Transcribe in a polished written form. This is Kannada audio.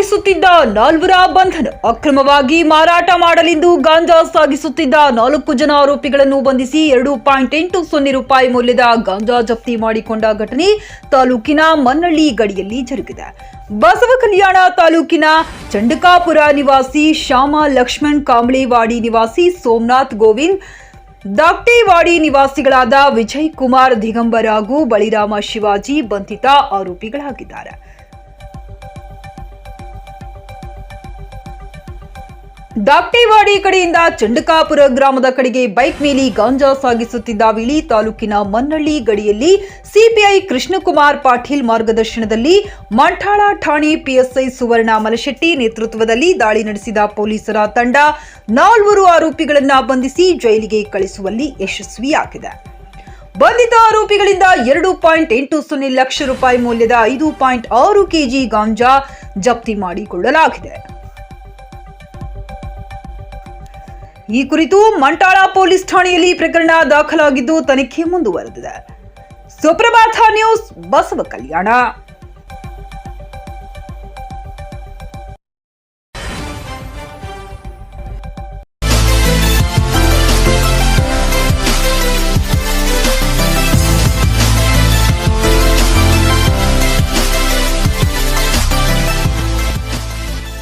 ಸಾಗಿಸುತ್ತಿದ್ದ ನಾಲ್ವರ ಬಂಧನ. ಅಕ್ರಮವಾಗಿ ಮಾರಾಟ ಮಾಡಲೆಂದು ಗಾಂಜಾ ಸಾಗಿಸುತ್ತಿದ್ದ 4 ಜನ ಆರೋಪಿಗಳನ್ನು ಬಂಧಿಸಿ 2.80 ರೂಪಾಯಿ ಮೌಲ್ಯದ ಗಾಂಜಾ ಜಪ್ತಿ ಮಾಡಿಕೊಂಡ ಘಟನೆ ತಾಲೂಕಿನ ಮನ್ನಳ್ಳಿ ಗಡಿಯಲ್ಲಿ ಜರುಗಿದೆ. ಬಸವಕಲ್ಯಾಣ ತಾಲೂಕಿನ ಚಂಡಕಾಪುರ ನಿವಾಸಿ ಶ್ಯಾಮ ಲಕ್ಷ್ಮಣ್, ಕಾಂಬ್ಳೆವಾಡಿ ನಿವಾಸಿ ಸೋಮನಾಥ್ ಗೋವಿಂದ್, ದಾಕ್ಟೇವಾಡಿ ನಿವಾಸಿಗಳಾದ ವಿಜಯ್ ಕುಮಾರ್ ದಿಗಂಬರ್ ಹಾಗೂ ಬಳಿರಾಮ ಶಿವಾಜಿ ಬಂಧಿತ ಆರೋಪಿಗಳಾಗಿದ್ದಾರೆ. ದಾಕ್ಟೇವಾಡಿ ಕಡೆಯಿಂದ ಚಂಡಕಾಪುರ ಗ್ರಾಮದ ಕಡೆಗೆ ಬೈಕ್ ಮೇಲೆ ಗಾಂಜಾ ಸಾಗಿಸುತ್ತಿದ್ದ ವೇಳೆ ತಾಲೂಕಿನ ಮನ್ನಳ್ಳಿ ಗಡಿಯಲ್ಲಿ ಸಿಪಿಐ ಕೃಷ್ಣಕುಮಾರ್ ಪಾಟೀಲ್ ಮಾರ್ಗದರ್ಶನದಲ್ಲಿ ಮಂಠಾಳ ಠಾಣೆ ಪಿಎಸ್ಐ ಸುವರ್ಣ ಮಲಶೆಟ್ಟಿ ನೇತೃತ್ವದಲ್ಲಿ ದಾಳಿ ನಡೆಸಿದ ಪೊಲೀಸರ ತಂಡ 4 ಆರೋಪಿಗಳನ್ನು ಬಂಧಿಸಿ ಜೈಲಿಗೆ ಕಳಿಸುವಲ್ಲಿ ಯಶಸ್ವಿಯಾಗಿದೆ. ಬಂಧಿತ ಆರೋಪಿಗಳಿಂದ 2.80 ಲಕ್ಷ ರೂಪಾಯಿ ಮೌಲ್ಯದ 5.6 ಕೆಜಿ ಗಾಂಜಾ ಜಪ್ತಿ ಮಾಡಿಕೊಳ್ಳಲಾಗಿದೆ. ಈ ಕುರಿತು ಮಂಠಾಳ ಪೊಲೀಸ್ ಠಾಣೆಯಲ್ಲಿ ಪ್ರಕರಣ ದಾಖಲಾಗಿದ್ದು ತನಿಖೆ ಮುಂದುವರೆದಿದೆ. ಸುಪ್ರಭಾತ ನ್ಯೂಸ್, ಬಸವಕಲ್ಯಾಣ.